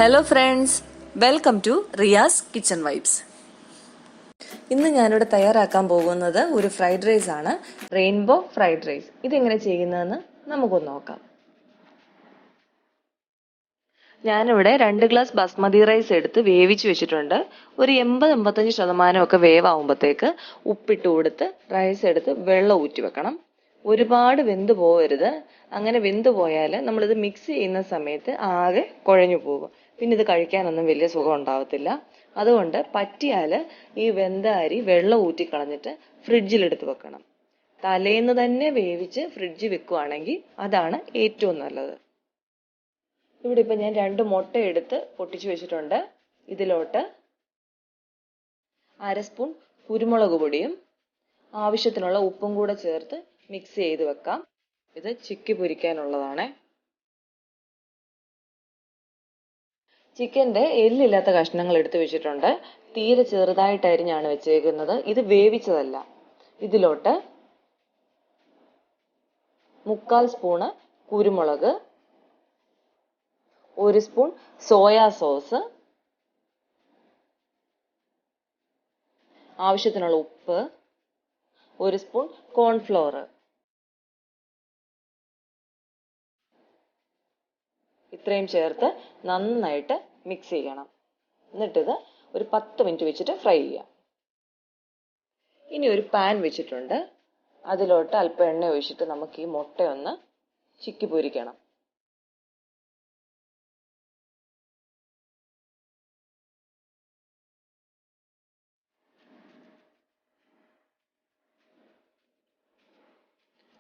Hello friends, welcome to Riyas kitchen vibes. ഇന്ന് ഞാനിവിടെ തയ്യാറാക്കാൻ പോകുന്നത് ഒരു ഫ്രൈഡ് റൈസ് ആണ്, റെയിൻബോ ഫ്രൈഡ് റൈസ്. ഇതെങ്ങനെ ചെയ്യുന്നതെന്ന് നമുക്കൊന്ന് നോക്കാം. ഞാനിവിടെ 2 ഗ്ലാസ് ബസ്മതി റൈസ് എടുത്ത് വേവിച്ച് വെച്ചിട്ടുണ്ട്. ഒരു 80-85% ഒക്കെ വേവാകുമ്പോഴത്തേക്ക് ഉപ്പിട്ട് കൊടുത്ത് റൈസ് എടുത്ത് വെള്ളം ഊറ്റി വെക്കണം. ഒരുപാട് വെന്ത് പോകരുത്. അങ്ങനെ വെന്ത് പോയാൽ നമ്മളിത് മിക്സ് ചെയ്യുന്ന സമയത്ത് ആകെ കുഴഞ്ഞു പോകും. പിന്നെ ഇത് കഴിക്കാനൊന്നും വലിയ സുഖം ഉണ്ടാവത്തില്ല. അതുകൊണ്ട് പറ്റിയാൽ ഈ വെന്ത അരി വെള്ളം ഊറ്റി കളഞ്ഞിട്ട് ഫ്രിഡ്ജിലെടുത്ത് വെക്കണം. തലേന്ന് തന്നെ വേവിച്ച് ഫ്രിഡ്ജിൽ വെക്കുകയാണെങ്കിൽ അതാണ് ഏറ്റവും നല്ലത്. ഇവിടെ ഇപ്പം ഞാൻ 2 മുട്ട എടുത്ത് പൊട്ടിച്ചു വെച്ചിട്ടുണ്ട്. ഇതിലോട്ട് 1/2 സ്പൂൺ കുരുമുളക് പൊടിയും ആവശ്യത്തിനുള്ള ഉപ്പും കൂടെ ചേർത്ത് മിക്സ് ചെയ്ത് വെക്കാം. ഇത് ചിക്കി പൊരിക്കാനുള്ളതാണ്. ചിക്കൻ്റെ എല്ലില്ലാത്ത കഷ്ണങ്ങൾ എടുത്ത് വെച്ചിട്ടുണ്ട്. തീരെ ചെറുതായിട്ട് അരിഞ്ഞാണ് വെച്ചേക്കുന്നത്. ഇത് വേവിച്ചതല്ല. ഇതിലോട്ട് 1/4 സ്പൂണ് കുരുമുളക്, 1 സ്പൂൺ സോയാ സോസ്, ആവശ്യത്തിനുള്ള ഉപ്പ്, 1 സ്പൂൺ കോൺഫ്ലോർ, ഇത്രയും ചേർത്ത് നന്നായിട്ട് മിക്സ് ചെയ്യണം. എന്നിട്ടിത് ഒരു 10 മിനിറ്റ് വെച്ചിട്ട് ഫ്രൈ ചെയ്യാം. ഇനി ഒരു പാൻ വെച്ചിട്ടുണ്ട്. അതിലോട്ട് അല്പം എണ്ണ ഒഴിച്ചിട്ട് നമുക്ക് ഈ മുട്ടയൊന്ന് ചിക്കി പൊരിക്കണം.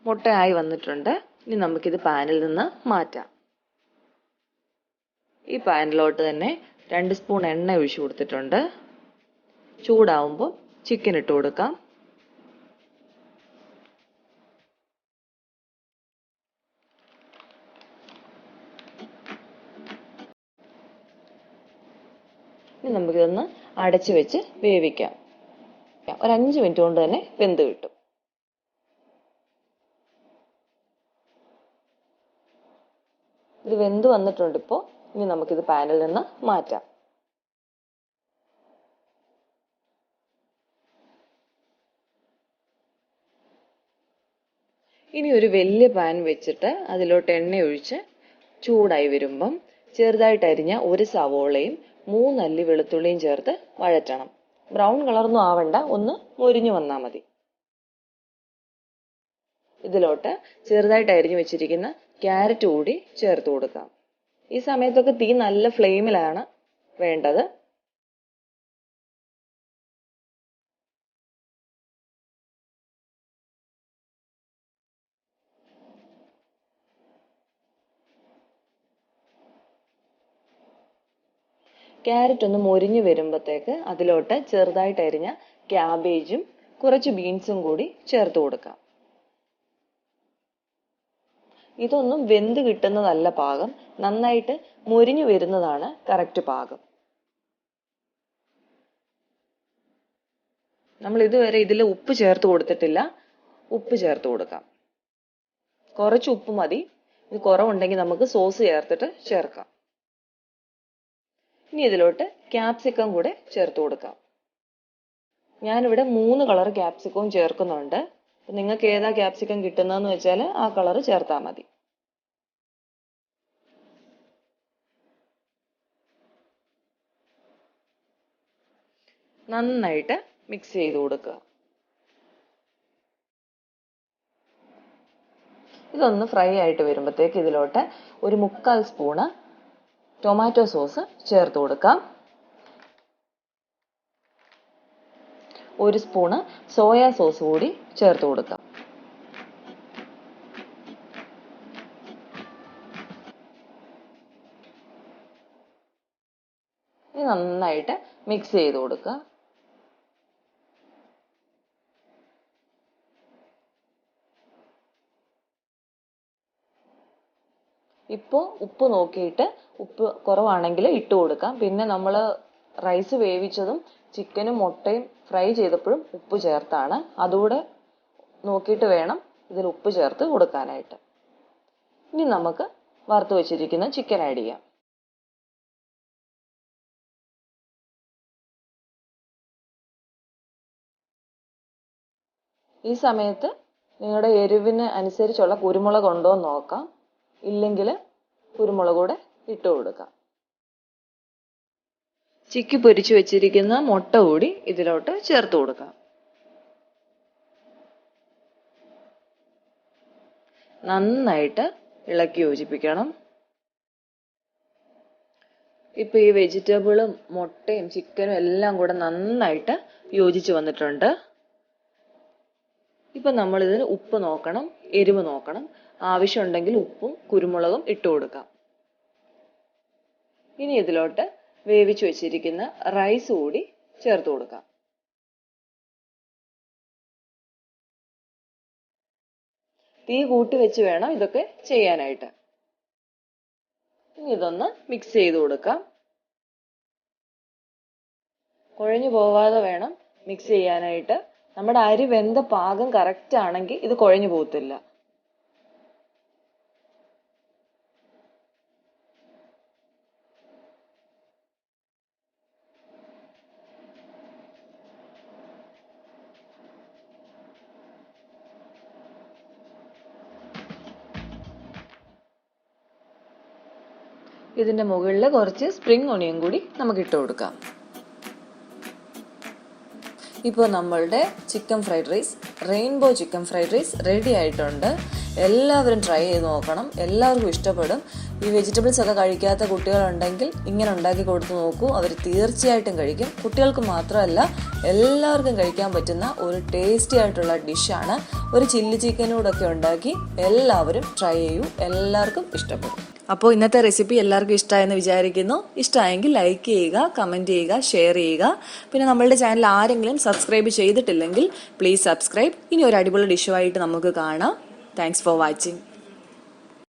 മുട്ടയായി വന്നിട്ടുണ്ട്. ഇനി നമുക്കിത് പാനിൽ നിന്ന് മാറ്റാം. ഈ പാനിലോട്ട് തന്നെ 2 സ്പൂൺ എണ്ണ ഒഴിച്ചു കൊടുത്തിട്ടുണ്ട്. ചൂടാവുമ്പോൾ ചിക്കൻ ഇട്ട് കൊടുക്കാം. ഇനി നമുക്കിതൊന്ന് അടച്ചു വെച്ച് വേവിക്കാം. ഒരു 5 മിനിറ്റ് കൊണ്ട് തന്നെ വെന്ത് കിട്ടും. ഇത് വെന്ത് വന്നിട്ടുണ്ട് ഇപ്പോൾ. ഇനി നമുക്കിത് പാനിൽ നിന്ന് മാറ്റാം. ഇനി ഒരു വലിയ പാൻ വെച്ചിട്ട് അതിലോട്ട് എണ്ണ ഒഴിച്ച് ചൂടായി വരുമ്പം ചെറുതായിട്ട് അരിഞ്ഞ ഒരു സവോളയും 3 അല്ലി വെളുത്തുള്ളിയും ചേർത്ത് വഴറ്റണം. ബ്രൗൺ കളറൊന്നും ആവണ്ട, ഒന്ന് മൊരിഞ്ഞു വന്നാൽ മതി. ഇതിലോട്ട് ചെറുതായിട്ട് അരിഞ്ഞു വെച്ചിരിക്കുന്ന ക്യാരറ്റ് കൂടി ചേർത്ത് കൊടുക്കാം. ഈ സമയത്തൊക്കെ തീ നല്ല ഫ്ലെയിമിലാണ് വേണ്ടത്. ക്യാരറ്റ് ഒന്ന് മൊരിഞ്ഞു വരുമ്പോഴത്തേക്ക് അതിലോട്ട് ചെറുതായിട്ട് അരിഞ്ഞ ക്യാബേജും കുറച്ച് ബീൻസും കൂടി ചേർത്ത് കൊടുക്കാം. ഇതൊന്നും വെന്ത് കിട്ടുന്നതല്ല പാകം, നന്നായിട്ട് മൊരിഞ്ഞു വരുന്നതാണ് കറക്റ്റ് പാകം. നമ്മൾ ഇതുവരെ ഇതിൽ ഉപ്പ് ചേർത്ത് കൊടുത്തിട്ടില്ല. ഉപ്പ് ചേർത്ത് കൊടുക്കാം. കുറച്ച് ഉപ്പ് മതി. ഇത് കുറവുണ്ടെങ്കിൽ നമുക്ക് സോസ് ചേർത്തിട്ട് ചേർക്കാം. ഇനി ഇതിലോട്ട് ക്യാപ്സിക്കം കൂടെ ചേർത്ത് കൊടുക്കാം. ഞാനിവിടെ 3 കളർ ക്യാപ്സിക്കവും ചേർക്കുന്നുണ്ട്. നിങ്ങൾക്ക് ഏതാ ക്യാപ്സിക്കം കിട്ടുന്നതെന്ന് വെച്ചാൽ ആ കളർ ചേർത്താൽ മതി. നന്നായിട്ട് മിക്സ് ചെയ്ത് കൊടുക്കുക. ഇതൊന്ന് ഫ്രൈ ആയിട്ട് വരുമ്പോഴത്തേക്ക് ഇതിലോട്ട് ഒരു 1/4 സ്പൂണ് ടൊമാറ്റോ സോസ് ചേർത്ത് കൊടുക്കാം. 1 സ്പൂണ് സോയാ സോസ് കൂടി ചേർത്ത് കൊടുക്കാം. ഇത് നന്നായിട്ട് മിക്സ് ചെയ്ത് കൊടുക്കുക. ഇപ്പോൾ ഉപ്പ് നോക്കിയിട്ട് ഉപ്പ് കുറവാണെങ്കിൽ ഇട്ട് കൊടുക്കാം. പിന്നെ നമ്മൾ റൈസ് വേവിച്ചതും ചിക്കനും മുട്ടയും ഫ്രൈ ചെയ്തപ്പോഴും ഉപ്പ് ചേർത്താണ്. അതുകൂടെ നോക്കിയിട്ട് വേണം ഇതിൽ ഉപ്പ് ചേർത്ത് കൊടുക്കാനായിട്ട്. ഇനി നമുക്ക് വറുത്ത് വെച്ചിരിക്കുന്ന ചിക്കൻ ആഡ് ചെയ്യാം. ഈ സമയത്ത് നിങ്ങളുടെ എരിവിന് അനുസരിച്ചുള്ള കുരുമുളക് ഉണ്ടോ എന്ന് നോക്കാം. ഇല്ലെങ്കിൽ കുരുമുളക് കൂടെ ഇട്ട് കൊടുക്കാം. ചിക്കി പൊരിച്ചു വെച്ചിരിക്കുന്ന മുട്ട കൂടി ഇതിലോട്ട് ചേർത്ത് കൊടുക്കാം. നന്നായിട്ട് ഇളക്കി യോജിപ്പിക്കണം. ഇപ്പൊ ഈ വെജിറ്റബിളും മുട്ടയും ചിക്കനും എല്ലാം കൂടെ നന്നായിട്ട് യോജിച്ച് വന്നിട്ടുണ്ട്. ഇപ്പൊ നമ്മൾ ഇതിന് ഉപ്പ് നോക്കണം, എരിവ് നോക്കണം. ആവശ്യമുണ്ടെങ്കിൽ ഉപ്പും കുരുമുളകും ഇട്ട് കൊടുക്കാം. ഇനി ഇതിലോട്ട് വേവിച്ചു വെച്ചിരിക്കുന്ന റൈസ് കൂടി ചേർത്ത് കൊടുക്കാം. തീ കൂട്ടി വെച്ച് വേണം ഇതൊക്കെ ചെയ്യാനായിട്ട്. ഇനി ഇതൊന്ന് മിക്സ് ചെയ്ത് കൊടുക്കാം. കുഴഞ്ഞു പോവാതെ വേണം മിക്സ് ചെയ്യാനായിട്ട്. നമ്മുടെ അരി വെന്ത പാകം കറക്റ്റ് ആണെങ്കിൽ ഇത് കുഴഞ്ഞു പോകത്തില്ല. ഇതിന്റെ മുകളിൽ കുറച്ച് സ്പ്രിംഗ് ഒണിയൻ കൂടി നമുക്ക് ഇട്ട് കൊടുക്കാം. ഇപ്പോൾ നമ്മളുടെ chicken fried rice, rainbow chicken fried rice ready ആയിട്ടുണ്ട്. എല്ലാവരും ട്രൈ ചെയ്ത് നോക്കണം, എല്ലാവർക്കും ഇഷ്ടപ്പെടും. ഈ വെജിറ്റബിൾസ് ഒക്കെ കഴിക്കാത്ത കുട്ടികളുണ്ടെങ്കിൽ ഇങ്ങനെ ഉണ്ടാക്കി കൊടുത്തു നോക്കൂ, അവർ തീർച്ചയായിട്ടും കഴിക്കും. കുട്ടികൾക്ക് മാത്രമല്ല എല്ലാവർക്കും കഴിക്കാൻ പറ്റുന്ന ഒരു ടേസ്റ്റി ആയിട്ടുള്ള ഡിഷാണ്. ഒരു ചില്ലി ചിക്കനോടൊക്കെ ഉണ്ടാക്കി എല്ലാവരും ട്രൈ ചെയ്യൂ, എല്ലാവർക്കും ഇഷ്ടപ്പെടും. അപ്പോൾ ഇന്നത്തെ റെസിപ്പി എല്ലാവർക്കും ഇഷ്ടമായെന്ന് വിചാരിക്കുന്നു. ഇഷ്ടമായെങ്കിൽ ലൈക്ക് ചെയ്യുക, കമൻറ്റ് ചെയ്യുക, ഷെയർ ചെയ്യുക. പിന്നെ നമ്മളുടെ ചാനൽ ആരെങ്കിലും സബ്സ്ക്രൈബ് ചെയ്തിട്ടില്ലെങ്കിൽ പ്ലീസ് സബ്സ്ക്രൈബ്. ഇനി ഒരു അടിപൊളി ഡിഷുമായിട്ട് നമുക്ക് കാണാം. Thanks for watching.